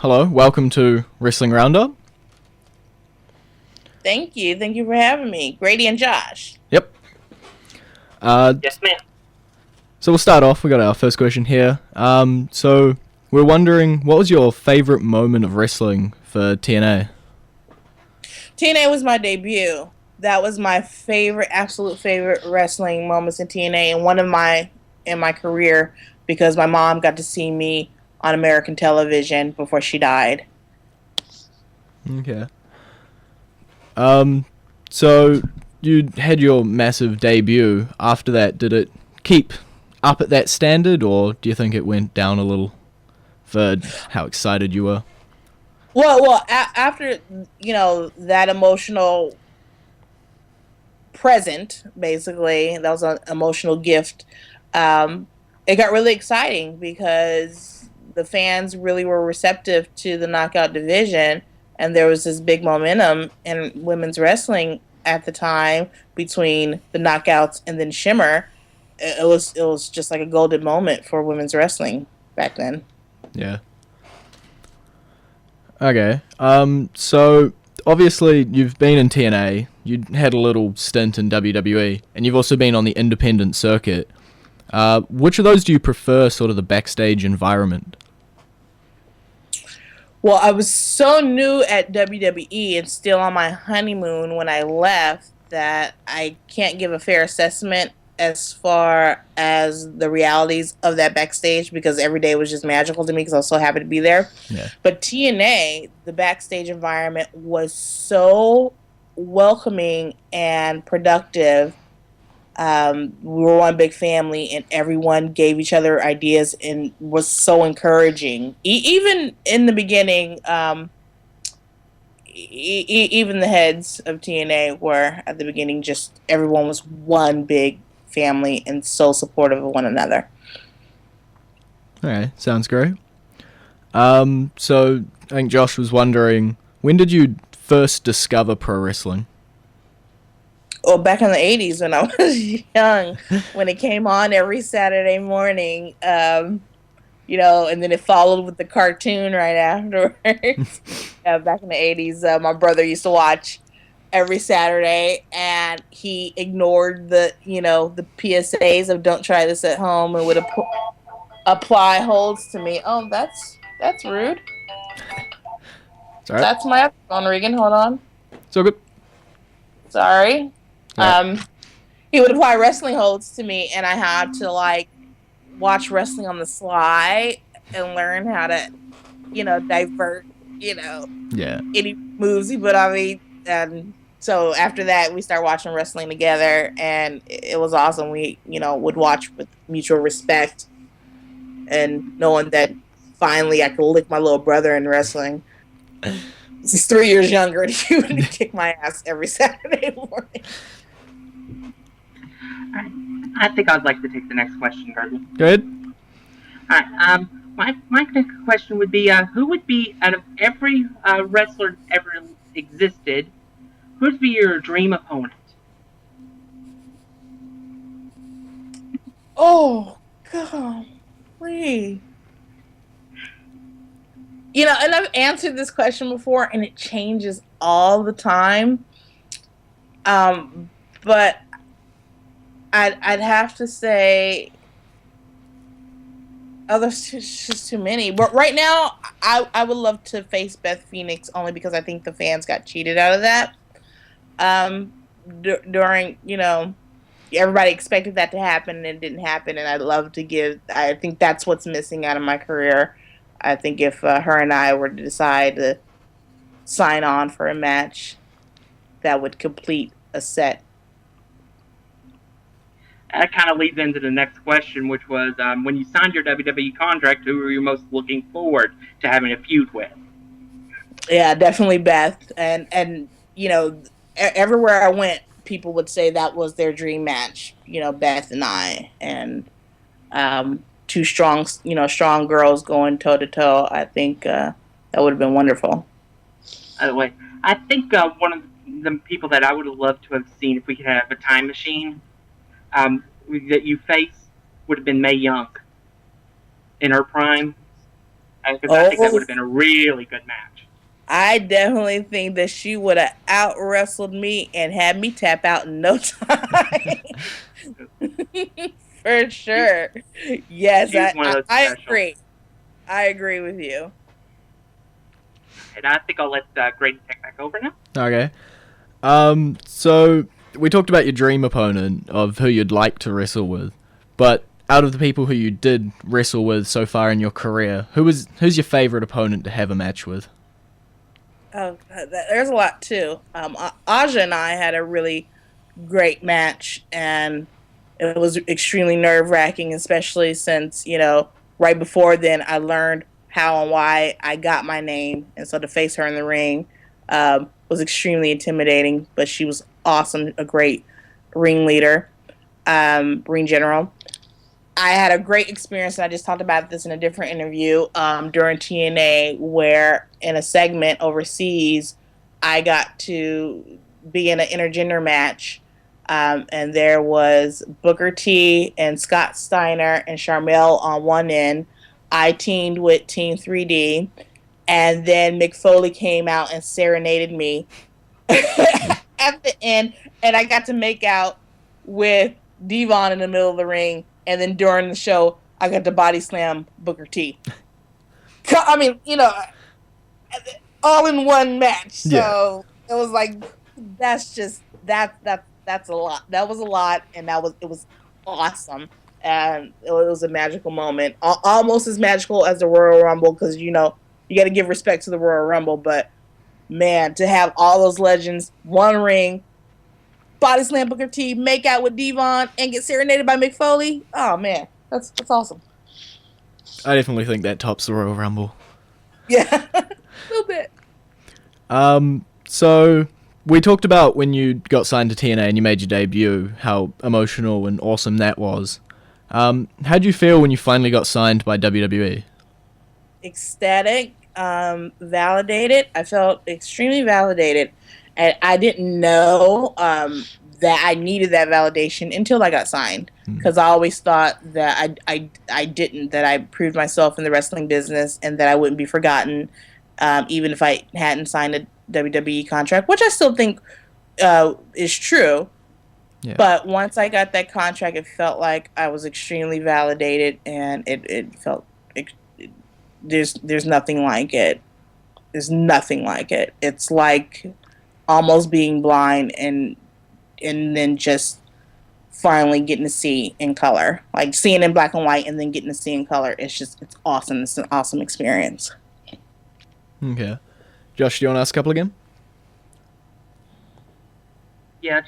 hello. Welcome to Wrestling Roundup. Thank you. Thank you for having me. Grady and Josh. Yep. Yes, ma'am. So we'll start off. We got our first question here. So we're wondering, what was your favorite moment of wrestling for TNA? TNA was my debut. That was my favorite, absolute favorite wrestling moments in TNA, and one of my career because my mom got to see me on American television before she died. Okay. So you had your massive debut. After that, did it keep up at that standard, or do you think it went down a little for how excited you were? After that emotional present, basically, that was an emotional gift. It got really exciting because the fans really were receptive to the knockout division, and there was this big momentum in women's wrestling at the time between the knockouts and then Shimmer. It was just like a golden moment for women's wrestling back then. Yeah. Okay. So obviously you've been in TNA, you had a little stint in WWE, and you've also been on the independent circuit. Which of those do you prefer, sort of the backstage environment? Well, I was so new at WWE and still on my honeymoon when I left that I can't give a fair assessment as far as the realities of that backstage because every day was just magical to me because I was so happy to be there. Yeah. But TNA, the backstage environment was so welcoming and productive. We were one big family, and everyone gave each other ideas and was so encouraging. Even in the beginning, even the heads of TNA were at the beginning just everyone was one big family and so supportive of one another. Okay, sounds great. So I think Josh was wondering, when did you first discover pro wrestling? Well, back in the 80s when I was young, when it came on every Saturday morning, and then it followed with the cartoon right afterwards. Back in the 80s, my brother used to watch every Saturday, and he ignored the PSAs of "Don't try this at home" and would apply holds to me. Oh, that's rude. Sorry. That's my phone, Regan. Hold on. So good. Sorry. Right. He would apply wrestling holds to me, and I had to watch wrestling on the sly and learn how to, divert, Yeah. any moves he put on me. And so after that, we started watching wrestling together, and it was awesome. We, would watch with mutual respect and knowing that finally I could lick my little brother in wrestling. He's 3 years younger, and he would kick my ass every Saturday morning. I think I'd like to take the next question, Garby. Go ahead. All right. My next question would be, who would be, out of every wrestler ever existed, who would be your dream opponent? Oh, God. Please. And I've answered this question before, and it changes all the time. But I'd have to say, there's just too many. But right now, I would love to face Beth Phoenix only because I think the fans got cheated out of that. During, everybody expected that to happen and it didn't happen. And I think that's what's missing out of my career. I think if her and I were to decide to sign on for a match, that would complete a set. That kind of leads into the next question, which was, when you signed your WWE contract, who were you most looking forward to having a feud with? Yeah, definitely Beth. And everywhere I went, people would say that was their dream match, Beth and I. And two strong girls going toe to toe. I think that would have been wonderful. By the way, I think one of the people that I would have loved to have seen if we could have a time machine that you face would have been Mae Young in her prime. Because I think that would have Oh, been a really good match. I definitely think that she would have out wrestled me and had me tap out in no time. For She, sure. Yes, she's one of those I special. agree. I agree with you. And I think I'll let Grady take back over now. Okay. So we talked about your dream opponent of who you'd like to wrestle with, but out of the people who you did wrestle with so far in your career, who's your favorite opponent to have a match with? Oh, there's a lot too. Aja and I had a really great match, and it was extremely nerve wracking, especially since right before then I learned how and why I got my name, and so to face her in the ring was extremely intimidating. But she was awesome, a great ringleader, ring general. I had a great experience, and I just talked about this in a different interview during TNA, where in a segment overseas, I got to be in an intergender match, and there was Booker T and Scott Steiner and Charmel on one end. I teamed with Team 3D, and then Mick Foley came out and serenaded me at the end, and I got to make out with Devon in the middle of the ring, and then during the show, I got to body slam Booker T. I mean, all in one match. So it was like that's just that's a lot. That was a lot, and it was awesome, and it was a magical moment, almost as magical as the Royal Rumble, because you got to give respect to the Royal Rumble, but man, to have all those legends, one ring, body slam Booker T, make out with Devon, and get serenaded by Mick Foley. Oh man, that's awesome. I definitely think that tops the Royal Rumble. Yeah, a little bit. So we talked about when you got signed to TNA and you made your debut, how emotional and awesome that was. How'd you feel when you finally got signed by WWE? Ecstatic, validated. I felt extremely validated, and I didn't know that I needed that validation until I got signed, because I always thought that I didn't, that I proved myself in the wrestling business and that I wouldn't be forgotten, even if I hadn't signed a WWE contract, which I still think is true. Yeah. But once I got that contract, it felt like I was extremely validated, and it felt there's nothing like it. There's nothing like it. It's like almost being blind and then just finally getting to see in color. Like seeing in black and white and then getting to see in color. It's awesome. It's an awesome experience. Okay. Josh, do you want to ask a couple again? Yeah,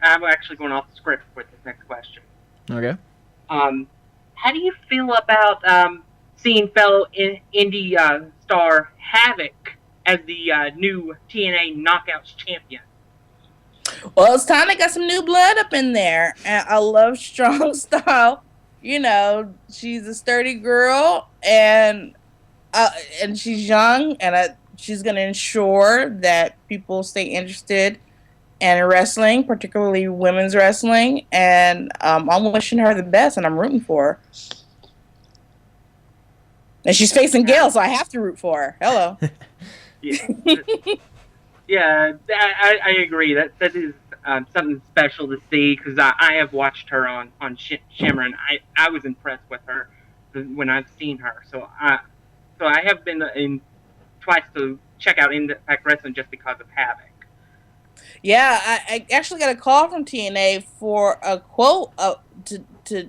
I'm actually going off the script with this next question. Okay. How do you feel about seeing fellow indie star Havoc as the new TNA Knockouts champion? Well, it's time to get some new blood up in there. And I love strong style. She's a sturdy girl, and she's young, and she's going to ensure that people stay interested in wrestling, particularly women's wrestling. And I'm wishing her the best, and I'm rooting for her. And she's facing Gail, so I have to root for her. Hello. Yeah, I agree. That is something special to see, because I have watched her on Shimmer, and I was impressed with her when I've seen her. So I have been in twice to check out Impact Wrestling just because of Havoc. Yeah, I actually got a call from TNA for a quote to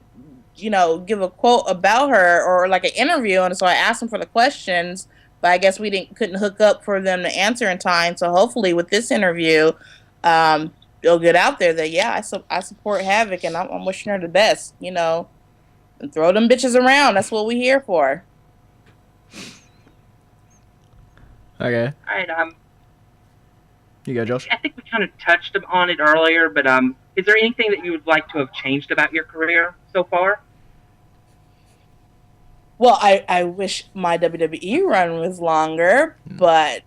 give a quote about her, or like an interview, and so I asked them for the questions, but I guess we couldn't hook up for them to answer in time. So hopefully with this interview, it'll get out there that I support Havoc, and I'm wishing her the best, and throw them bitches around. That's what we here for. Okay. All right. You go, Josh. I think we kind of touched on it earlier, but is there anything that you would like to have changed about your career so far? Well, I wish my WWE run was longer, but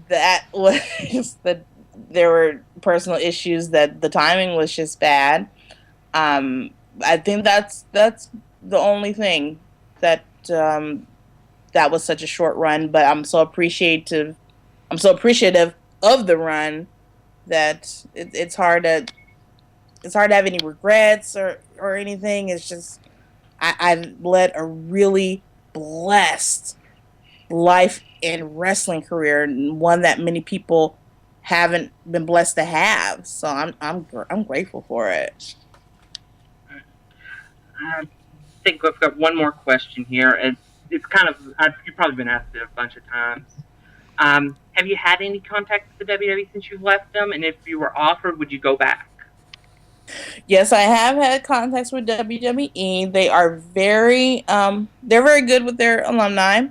that was there were personal issues that the timing was just bad. I think that's the only thing that that was such a short run, but I'm so appreciative. I'm so appreciative of the run that it's hard to have any regrets or anything. It's just I've led a really blessed life and wrestling career, and one that many people haven't been blessed to have. So I'm grateful for it. I think I've got one more question here. It's kind of you've probably been asked it a bunch of times. Have you had any contact with the WWE since you've left them? And if you were offered, would you go back? Yes, I have had contacts with WWE. They are they're very good with their alumni.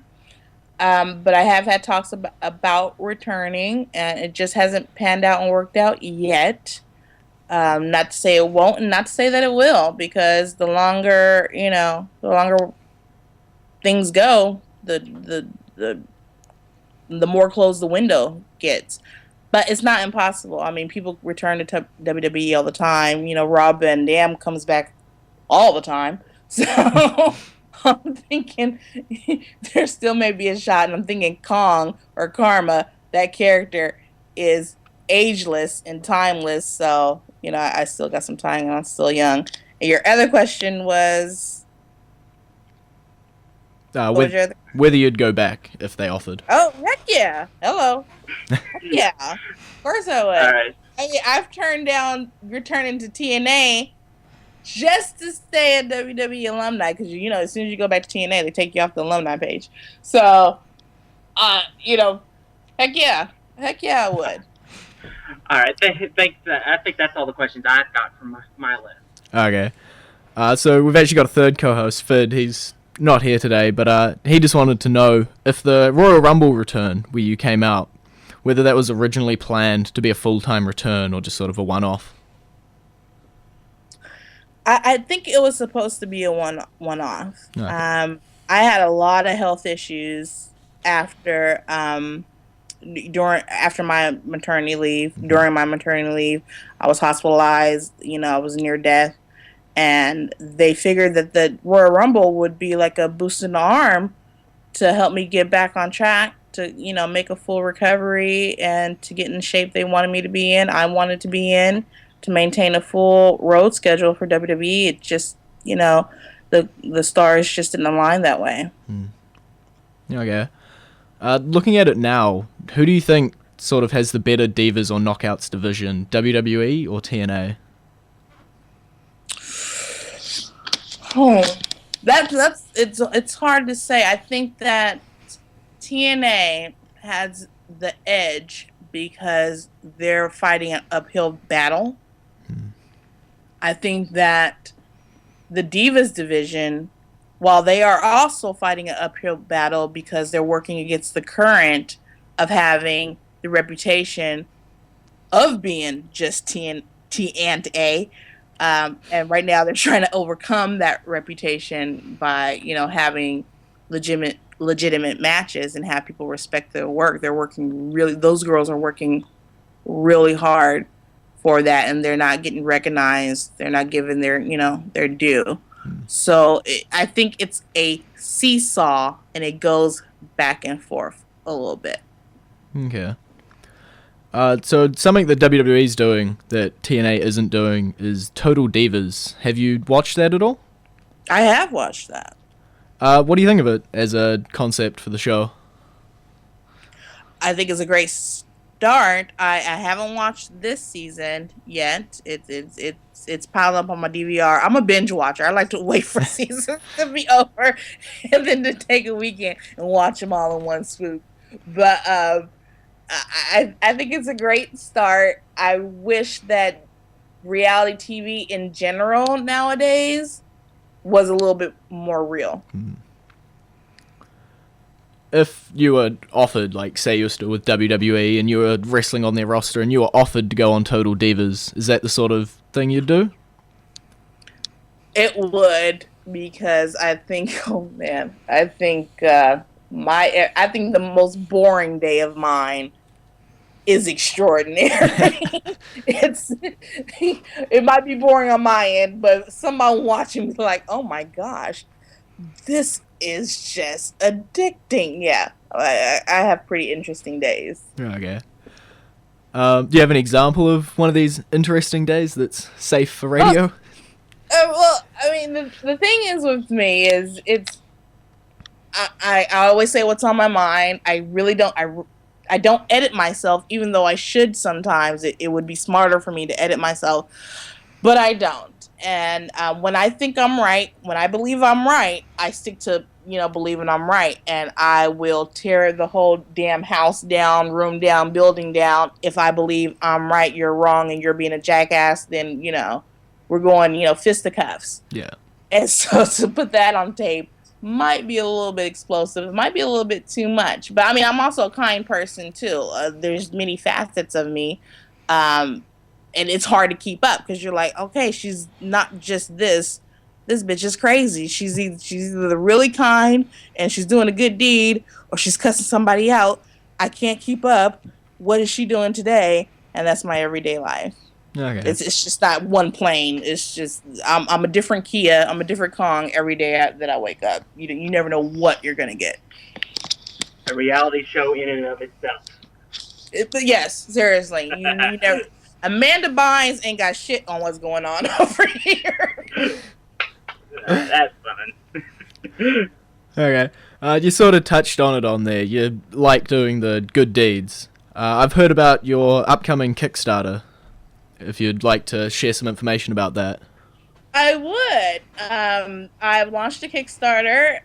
But I have had talks about returning, and it just hasn't panned out and worked out yet. Not to say it won't, and not to say that it will, because the longer things go, the more closed the window gets. But it's not impossible. I mean, people return to WWE all the time. Rob Van Dam comes back all the time. So I'm thinking there still may be a shot. And I'm thinking Kong or Kharma, that character is ageless and timeless. So, I still got some time and I'm still young. And your other question was... whether you'd go back if they offered. Oh, heck yeah. Hello. Heck yeah. Of course I would. All right. I've turned down returning to TNA just to stay a WWE alumni, because, as soon as you go back to TNA, they take you off the alumni page. So, heck yeah. Heck yeah, I would. All right. I think that's all the questions I've got from my list. Okay. So we've actually got a third co-host, Fid. He's not here today, but he just wanted to know if the Royal Rumble return where you came out, whether that was originally planned to be a full-time return or just sort of a one-off. I think it was supposed to be a one-off. Okay. I had a lot of health issues after my maternity leave. Mm-hmm. During my maternity leave, I was hospitalized. I was near death. And they figured that the Royal Rumble would be like a boost in the arm to help me get back on track, to, make a full recovery and to get in the shape they wanted me to be in. I wanted to be in, to maintain a full road schedule for WWE. It just, the stars just didn't align that way. Okay. Looking at it now, who do you think sort of has the better Divas or Knockouts division, WWE or TNA? It's hard to say. I think that TNA has the edge because they're fighting an uphill battle. I think that the Divas division, while they are also fighting an uphill battle because they're working against the current of having the reputation of being just TNA. And right now they're trying to overcome that reputation by, having legitimate matches and have people respect their work. Those girls are working really hard for that, and they're not getting recognized. They're not given their due. So I think it's a seesaw, and it goes back and forth a little bit. Okay. So something that WWE's doing that TNA isn't doing is Total Divas. Have you watched that at all? I have watched that. What do you think of it as a concept for the show? I think it's a great start. I haven't watched this season yet. It's piled up on my DVR. I'm a binge watcher. I like to wait for seasons to be over and then to take a weekend and watch them all in one swoop. But I think it's a great start. I wish that reality TV in general nowadays was a little bit more real. If you were offered, like, say you're still with WWE and you were wrestling on their roster and you were offered to go on Total Divas, is that the sort of thing you'd do? It would, because I think, I think the most boring day of mine is extraordinary. It might be boring on my end, but someone watching me like, oh my gosh, this is just addicting. Yeah, I have pretty interesting days. Okay. Do you have an example of one of these interesting days that's safe for radio? Well, I mean, the thing is with me is I always say what's on my mind. I really don't. I don't edit myself, even though I should sometimes. It would be smarter for me to edit myself, but I don't. And when I think I'm right, when I believe I'm right, I stick to believing I'm right, and I will tear the whole damn house down, room down, building down if I believe I'm right, you're wrong, and you're being a jackass. Then we're going fisticuffs. Yeah. And so to put that on tape might be a little bit explosive. It might be a little bit too much. But I mean, I'm also a kind person too. There's many facets of me. And it's hard to keep up because you're like, okay, she's not just this. This bitch is crazy. She's either really kind and she's doing a good deed, or she's cussing somebody out. I can't keep up. What is she doing today? And that's my everyday life. Okay. It's just not one plane. It's just I'm a different Kia. I'm a different Kong every day that I wake up. You never know what you're gonna get. A reality show in and of itself. But yes, seriously, you never. Amanda Bynes ain't got shit on what's going on over here. That's fun. Okay. You sort of touched on it on there. You like doing the good deeds. I've heard about your upcoming Kickstarter. If you'd like to share some information about that. I would. I've launched a Kickstarter.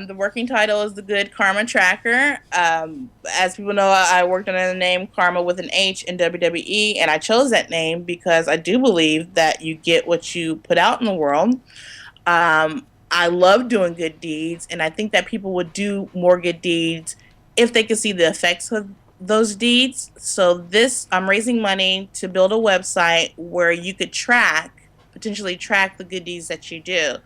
The working title is The Good Kharma Tracker. As people know, I worked under the name Kharma with an H in WWE, and I chose that name because I do believe that you get what you put out in the world. I love doing good deeds, and I think that people would do more good deeds if they could see the effects of those deeds. So I'm raising money to build a website where you could potentially track the good deeds that you do.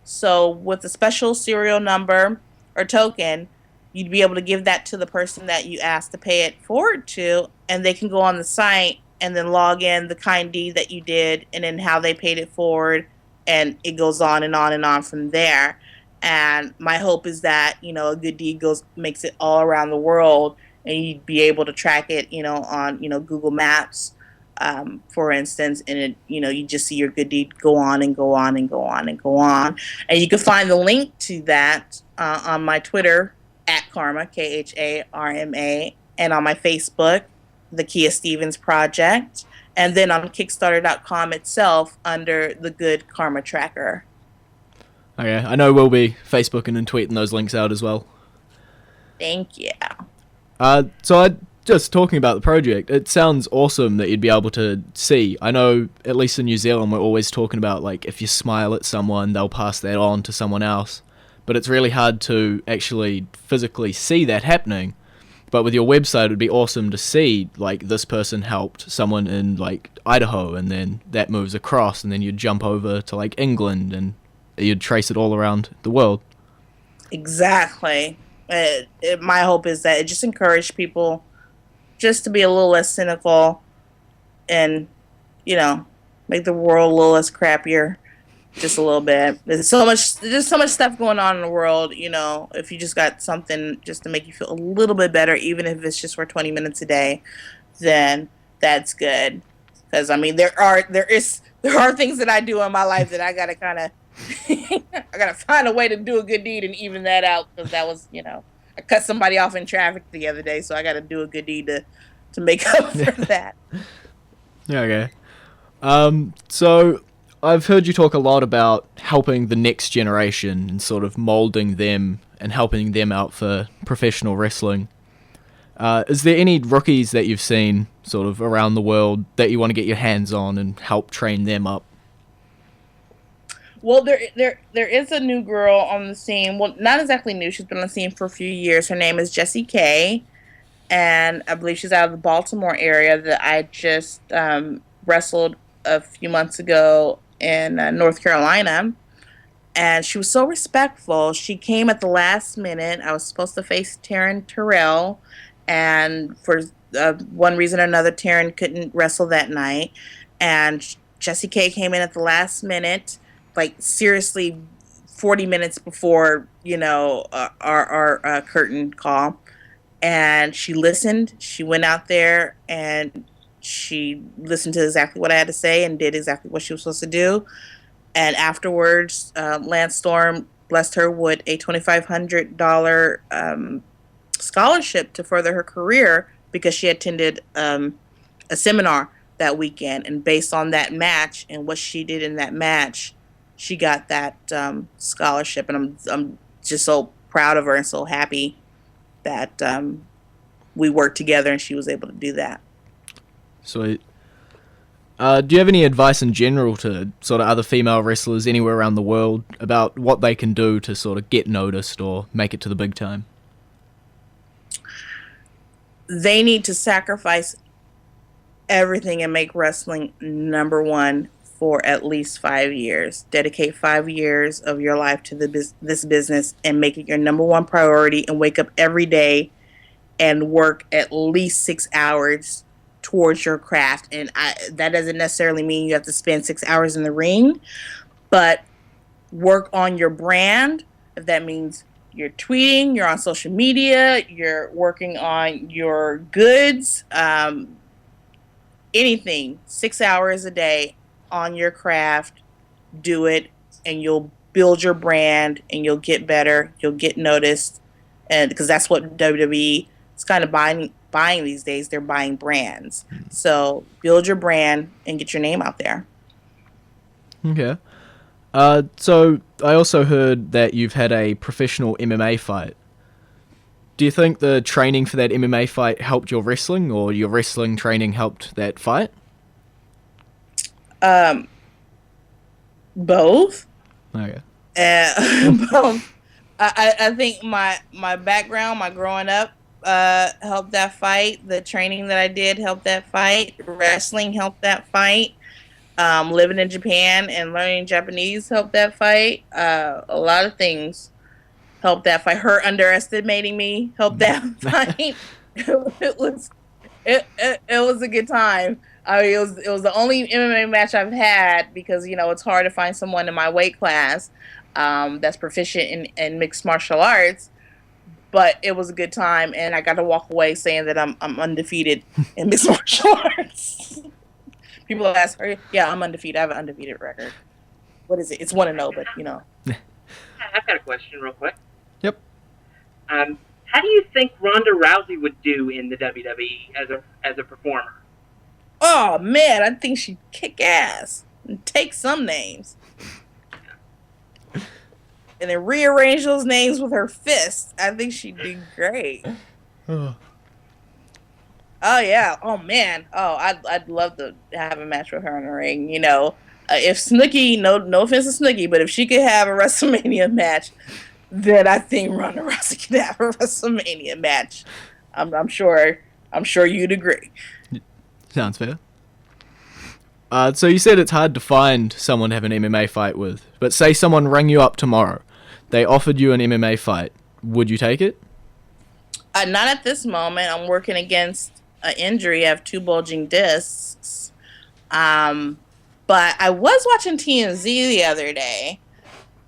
So with a special serial number or token, you'd be able to give that to the person that you asked to pay it forward to, and they can go on the site and then log in the kind deed that you did and then how they paid it forward, and it goes on and on and on from there. And my hope is that a good deed makes it all around the world, and you'd be able to track it, on, Google Maps, for instance, and it, you just see your good deed go on and go on and go on and go on. And you can find the link to that on my Twitter, @Kharma, KHARMA, and on my Facebook, the Kia Stevens Project, and then on Kickstarter.com itself under the Good Kharma Tracker. Okay, I know we'll be Facebooking and tweeting those links out as well. Thank you. So just talking about the project, it sounds awesome that you'd be able to see. I know, at least in New Zealand, we're always talking about, like, if you smile at someone, they'll pass that on to someone else. But it's really hard to actually physically see that happening. But with your website, it would be awesome to see, like, this person helped someone in, like, Idaho, and then that moves across, and then you'd jump over to, like, England, and you'd trace it all around the world. Exactly. My hope is that it just encouraged people just to be a little less cynical and, make the world a little less crappier, just a little bit. There's so much stuff going on in the world, if you just got something just to make you feel a little bit better, even if it's just for 20 minutes a day, then that's good. Because, I mean, there are things that I do in my life that I got to kind of I gotta find a way to do a good deed and even that out, because that was, I cut somebody off in traffic the other day, so I gotta do a good deed to make up for that. Okay. So I've heard you talk a lot about helping the next generation and sort of molding them and helping them out for professional wrestling. Is there any rookies that you've seen sort of around the world that you want to get your hands on and help train them up? Well, there is a new girl on the scene. Well, not exactly new. She's been on the scene for a few years. Her name is Jessie K, and I believe she's out of the Baltimore area that I just wrestled a few months ago in North Carolina. And she was so respectful. She came at the last minute. I was supposed to face Taryn Terrell, and for one reason or another, Taryn couldn't wrestle that night. And Jessie K came in at the last minute, like seriously 40 minutes before, our curtain call. And she listened. She went out there and she listened to exactly what I had to say and did exactly what she was supposed to do. And afterwards, Lance Storm blessed her with a $2,500 scholarship to further her career because she attended a seminar that weekend. And based on that match and what she did in that match, she got that scholarship. And I'm just so proud of her and so happy that we worked together and she was able to do that. Sweet. Do you have any advice in general to sort of other female wrestlers anywhere around the world about what they can do to sort of get noticed or make it to the big time? They need to sacrifice everything and make wrestling number one for at least 5 years. Dedicate 5 years of your life to this business and make it your number one priority, and wake up every day and work at least 6 hours towards your craft. And that doesn't necessarily mean you have to spend 6 hours in the ring, but work on your brand. If that means you're tweeting, you're on social media, you're working on your goods, anything, 6 hours a day on your craft, do it, and you'll build your brand and you'll get better, you'll get noticed. And because that's what WWE is kind of buying these days, they're buying brands. So build your brand and get your name out there. Okay. So I also heard that you've had a professional MMA fight. Do you think the training for that MMA fight helped your wrestling, or your wrestling training helped that fight? Both. Okay. Both. I think my background, my growing up, helped that fight. The training that I did helped that fight. Wrestling helped that fight. Living in Japan and learning Japanese helped that fight. A lot of things helped that fight. Her underestimating me helped that fight. It was a good time. I mean, it was the only MMA match I've had because it's hard to find someone in my weight class that's proficient in mixed martial arts. But it was a good time, and I got to walk away saying that I'm undefeated in mixed martial arts. People ask her, yeah, I'm undefeated. I have an undefeated record. What is it? It's 1-0, but I've got a question real quick. Yep. How do you think Ronda Rousey would do in the WWE as a performer? Oh man, I think she'd kick ass and take some names. And then rearrange those names with her fists. I think she'd do great. Oh yeah. Oh man. Oh, I'd love to have a match with her in the ring. If Snooki, no offense to Snooki, but if she could have a WrestleMania match, then I think Ronda Rousey could have a WrestleMania match. I'm sure you'd agree. Sounds fair. So you said it's hard to find someone to have an MMA fight with, but say someone rang you up tomorrow. They offered you an MMA fight. Would you take it? Not at this moment. I'm working against an injury. I have 2 bulging discs. But I was watching TNZ the other day,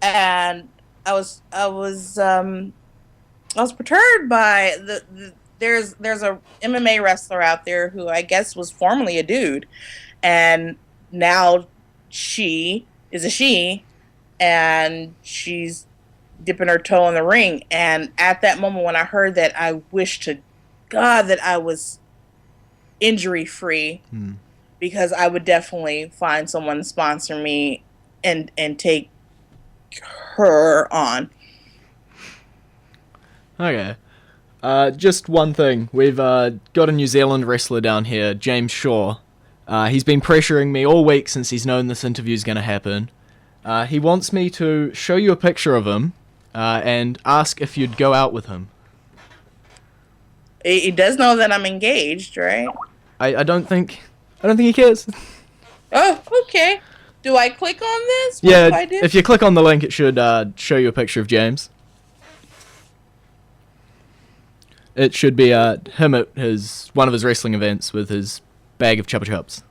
and I was perturbed by there's a MMA wrestler out there who I guess was formerly a dude, and now she is a she, and she's dipping her toe in the ring. And at that moment when I heard that, I wished to God that I was injury free, because I would definitely find someone to sponsor me and take her on. Okay. Just one thing. We've got a New Zealand wrestler down here, James Shaw. He's been pressuring me all week since he's known this interview's going to happen. He wants me to show you a picture of him and ask if you'd go out with him. He does know that I'm engaged, right? I don't think he cares. Oh, okay. Do I click on this? What do I do? If you click on the link, it should show you a picture of James. It should be him at one of his wrestling events with his bag of Chupa Chups.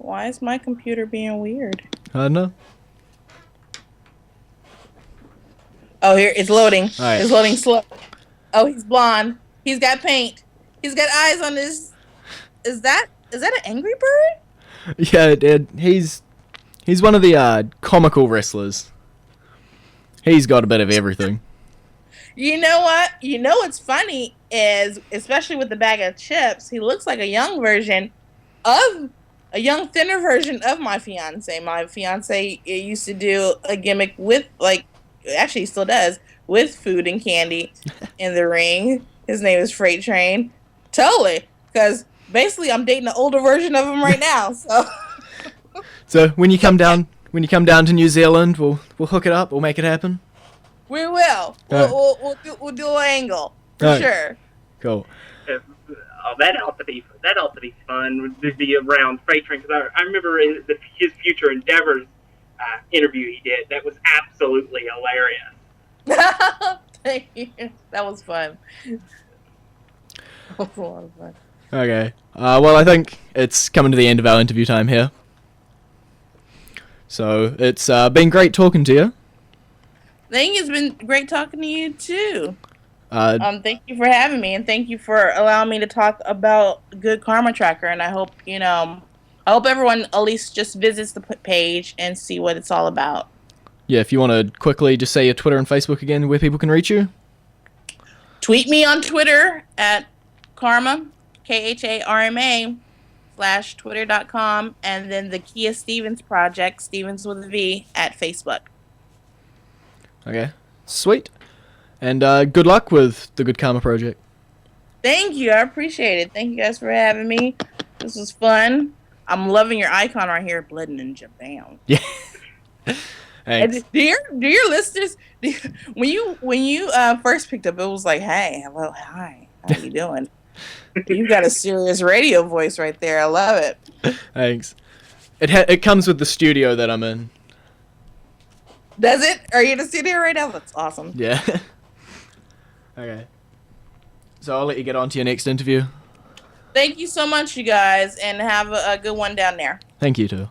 Why is my computer being weird? I don't know. Oh, here it's loading. right. It's loading slow. Oh, he's blonde. He's got paint. He's got eyes on his. Is that an Angry Bird? Yeah, he's one of the comical wrestlers. He's got a bit of everything. You know what? You know what's funny is, especially with the bag of chips, he looks like a young thinner version of my fiance. My fiance used to do a gimmick with, like, actually he still does, with food and candy in the ring. His name is Freight Train. Totally. Because basically I'm dating the older version of him right now. So when you come down to New Zealand, we'll hook it up. We'll make it happen. We will. We'll do an angle for sure. Cool. Oh, that ought to be fun to be around Freight Train, because I remember in his Future Endeavors interview he did. That was absolutely hilarious. Thank you. That was fun. That was a lot of fun. Okay. Well, I think it's coming to the end of our interview time here. So it's been great talking to you. Think it's been great talking to you too. Thank you for having me, and thank you for allowing me to talk about Good Karma Tracker. And I hope everyone at least just visits the page and see what it's all about. Yeah, if you want to quickly just say your Twitter and Facebook again, where people can reach you. Tweet me on Twitter at Kharma, KHARMA /Twitter.com, and then the Kia Stevens Project, Stevens with a V, at Facebook. Okay, sweet. And good luck with the Good Karma Project. Thank you, I appreciate it. Thank you guys for having me. This was fun. I'm loving your icon right here, Blood Ninja Bam. Yeah. Thanks. Do your listeners, when you first picked up, it was like, hey, hello, hi, how you doing? You've got a serious radio voice right there. I love it. Thanks. It comes with the studio that I'm in. Does it? Are you in the studio right now? That's awesome. Yeah. Okay. So I'll let you get on to your next interview. Thank you so much, you guys, and have a good one down there. Thank you, too.